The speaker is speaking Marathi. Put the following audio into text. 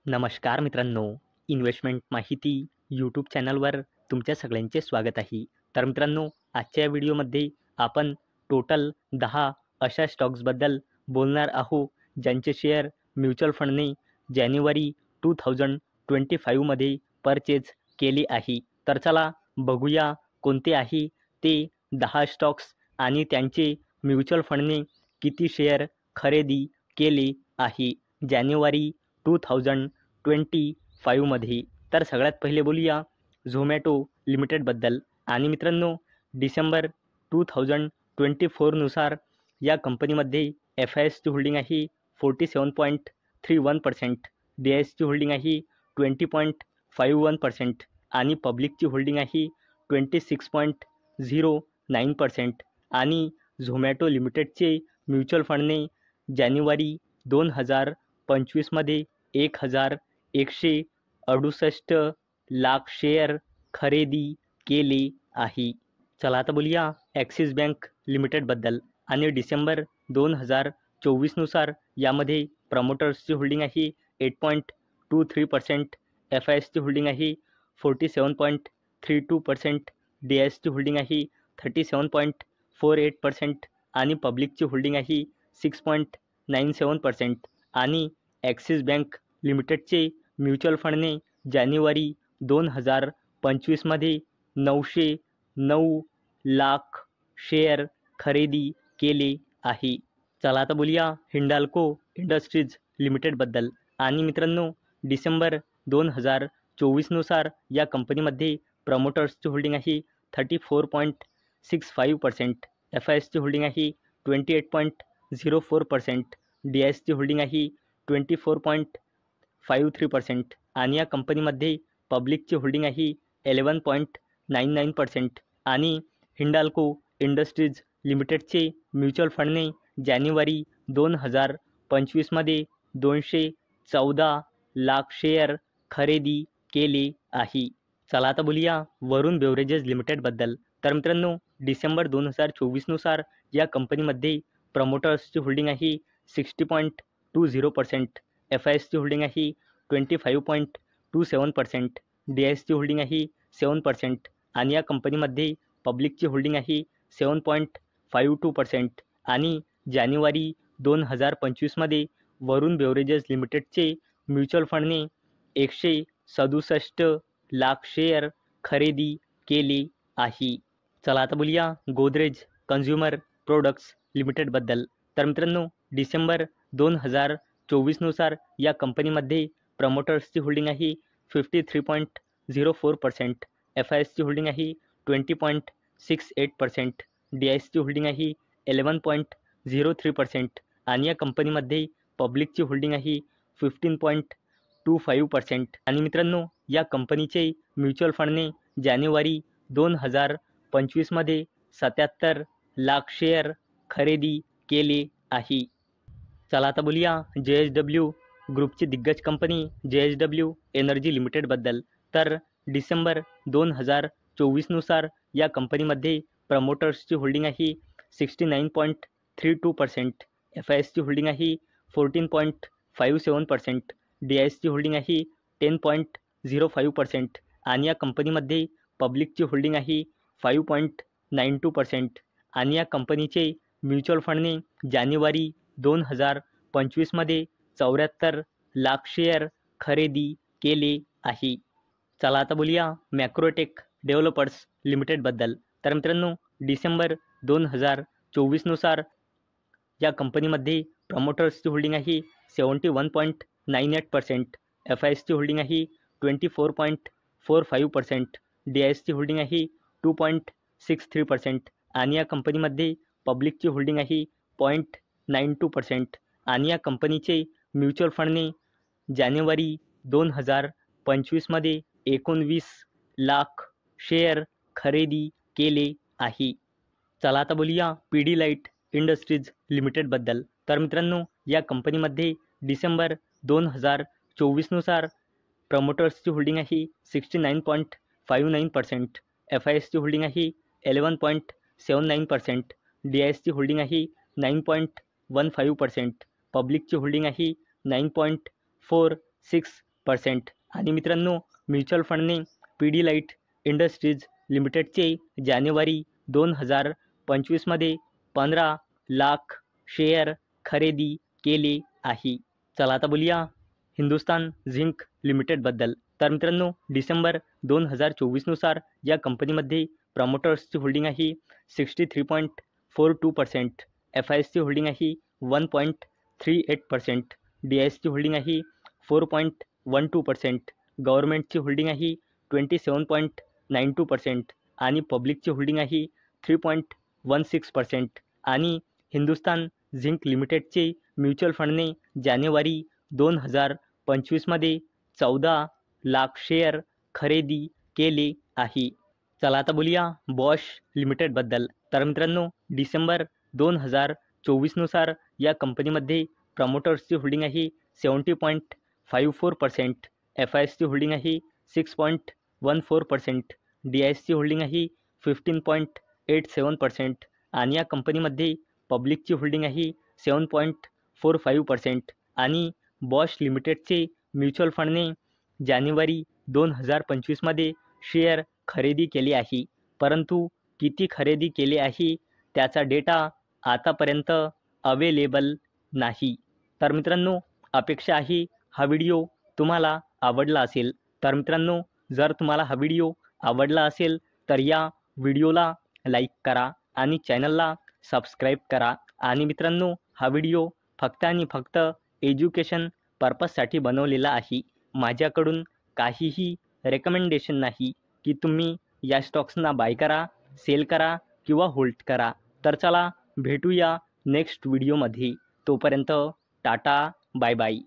नमस्कार मित्रांनो, इन्व्हेस्टमेंट माहिती यूट्यूब चॅनलवर तुमच्या सगळ्यांचे स्वागत आहे. तर मित्रांनो, आजच्या या व्हिडिओमध्ये आपण टोटल 10 अशा स्टॉक्सबद्दल बोलणार आहोत, ज्यांचे शेअर म्युच्युअल फंडने जानेवारी 2025 मध्ये परचेज केले आहे. तर चला बघूया कोणते आहे ते 10 स्टॉक्स आणि त्यांचे म्युच्युअल फंडने किती शेअर खरेदी केले आहे जानेवारी 2025 मध्ये. तर सगळ्यात पहिले बोलूया झोमॅटो लिमिटेडबद्दल. आणि मित्रांनो, डिसेंबर 2024 नुसार या कंपनीमध्ये FISची होल्डिंग आहे 47.31%, DISची होल्डिंग आहे 20.51% आणि पब्लिकची होल्डिंग आहे 26.09%. आणि झोमॅटो लिमिटेडचे म्युच्युअल फंडने जानेवारी 2025 मध्ये 1,168 लाख शेअर खरेदी केले आहे. चला आता बोलूया ॲक्सिस बँक लिमिटेडबद्दल. आणि डिसेंबर 2024 नुसार यामध्ये प्रमोटर्सची होल्डिंग आहे 8.23%, FISची होल्डिंग आहे 47.32%, DISची होल्डिंग आहे 37.48% आणि पब्लिकची होल्डिंग आहे 6.97%. आणि ॲक्सिस बँक लिमिटेडचे म्युच्युअल फंडने जानेवारी 2025 मध्ये 909 लाख शेअर खरेदी केले आहे. चला आता बोलूया हिंडाल्को इंडस्ट्रीज लिमिटेडबद्दल. आणि मित्रांनो, डिसेंबर 2024 नुसार या कंपनीमध्ये प्रमोटर्सची होल्डिंग आहे 34.65%, FISची होल्डिंग आहे 28.04%, DISची होल्डिंग आहे 24.53% आणि या कंपनीमध्ये पब्लिकची होल्डिंग आहे 11.99%. आणि हिंडाल्को इंडस्ट्रीज लिमिटेडचे म्युच्युअल फंडने जानेवारी 2025 मध्ये 214 लाख शेअर खरेदी केले आहे. चला आता बोलूया वरुण बेवरेजेस लिमिटेडबद्दल. तर मित्रांनो, डिसेंबर 2024 नुसार या कंपनीमध्ये प्रमोटर्सची होल्डिंग आहे 60.20%, FISची होल्डिंग आहे 25.27%, DISची होल्डिंग आहे 7% आणि या कंपनीमध्ये पब्लिकची होल्डिंग आहे 7.52%. आणि जानेवारी 2025 मध्ये वरुण बेवरेजेस लिमिटेडचे म्युच्युअल फंडने 167 लाख शेअर खरेदी केले आहे. चला आता बोलूया गोदरेज कन्झ्युमर प्रोडक्ट्स लिमिटेडबद्दल. तर मित्रांनो, डिसेंबर 2024 नुसार या कंपनीमध्ये प्रमोटर्सची होल्डिंग आहे 53.04%, FISची होल्डिंग आहे 20.68%, DISची होल्डिंग आहे 11.03% आणि या कंपनीमध्ये पब्लिकची होल्डिंग आहे 15.25%. आणि मित्रांनो, या कंपनीचे म्युच्युअल फंडने जानेवारी 2025 मध्ये 77 लाख शेअर खरेदी केले आहे. चला आता बोलूया JSW ग्रुपची दिग्गज कंपनी JSW एनर्जी लिमिटेडबद्दल. तर डिसेंबर 2024 नुसार या कंपनीमध्ये प्रमोटर्सची होल्डिंग आहे 69.32%, FISची होल्डिंग आहे 14.57%, DISची होल्डिंग आहे 10.05% आणि या कंपनीमध्ये पब्लिकची होल्डिंग आहे 5.92%. आणि या कंपनीचे म्युच्युअल फंडने जानेवारी 2025 मध्ये 74 लाख शेअर खरेदी केले आहे. चला आता बोलूया मॅक्रोटेक डेव्हलपर्स लिमिटेडबद्दल. तर मित्रांनो, डिसेंबर 2024 नुसार या कंपनीमध्ये प्रमोटर्सची होल्डिंग आहे 71.98%, FISची होल्डिंग आहे 24.45%, DISची होल्डिंग आहे 2.63% आणि या कंपनीमध्ये पब्लिकची होल्डिंग आहे 0.92%. आणि या कंपनीचे म्युच्युअल फंडने जानेवारी 2025 मध्ये 19 लाख शेअर खरेदी केले आहे. चला आता बोलूया पिडिलाइट इंडस्ट्रीज लिमिटेडबद्दल. तर मित्रांनो, या कंपनीमध्ये डिसेंबर 2024 नुसार प्रमोटर्सची होल्डिंग आहे 69.59%, FISची होल्डिंग आहे 11.79%, DISची होल्डिंग आहे 9.15%, पब्लिकची होल्डिंग आहे 9.46% 1% आणि मित्रांनो म्युच्युअल फंडने पिडिलाइट इंडस्ट्रीज लिमिटेडचे जानेवारी 2025मध्ये 15 लाख शेअर खरेदी केले आहे. चला आता बोलूया हिंदुस्तान झिंक लिमिटेडबद्दल. तर मित्रांनो डिसेंबर 2024 नुसार या कंपनीमध्ये प्रमोटर्सची होल्डिंग आहे 63.42%, FISची होल्डिंग आहे 1.38%, DISची होल्डिंग आहे 4.12%, गव्हर्नमेंटची होल्डिंग आहे 27.92% आणि पब्लिकची होल्डिंग आहे 3.16%. आणि हिंदुस्तान झिंक लिमिटेडचे म्युच्युअल फंडने जानेवारी 2025मध्ये 14 लाख शेअर खरेदी केले आहे. चला आता बोलूया बॉश लिमिटेडबद्दल. तर मित्रांनो डिसेंबर 2024 नुसार या कंपनीमध्ये प्रमोटर्सची होल्डिंग आहे 70.54%, FISची होल्डिंग आहे 6.14%, DISची होल्डिंग आहे 15.87% आणि या कंपनीमध्ये पब्लिकची होल्डिंग आहे 7.45%. आणि बॉश लिमिटेडचे म्युच्युअल फंडने जानेवारी 2025मध्ये शेअर खरेदी केले आहे, परंतु किती खरेदी केले आहे त्याचा डेटा आतापर्यंत अवेलेबल नाही. तर मित्रांनो अपेक्षा आहे हा व्हिडिओ तुम्हाला आवडला असेल. तर मित्रांनो जर तुम्हाला हा व्हिडिओ आवडला असेल तर या व्हिडिओला लाईक करा आणि चॅनलला सबस्क्राईब करा. आणि मित्रांनो हा व्हिडिओ फक्त आणि फक्त एज्युकेशन पर्पजसाठी बनवलेला आहे. माझ्याकडून काहीही रेकमेंडेशन नाही की तुम्ही या स्टॉक्सना बाय करा, सेल करा किंवा होल्ड करा. तर चला भेटूया नेक्स्ट व्हिडिओमध्ये. तोपर्यंत टाटा बाय बाय.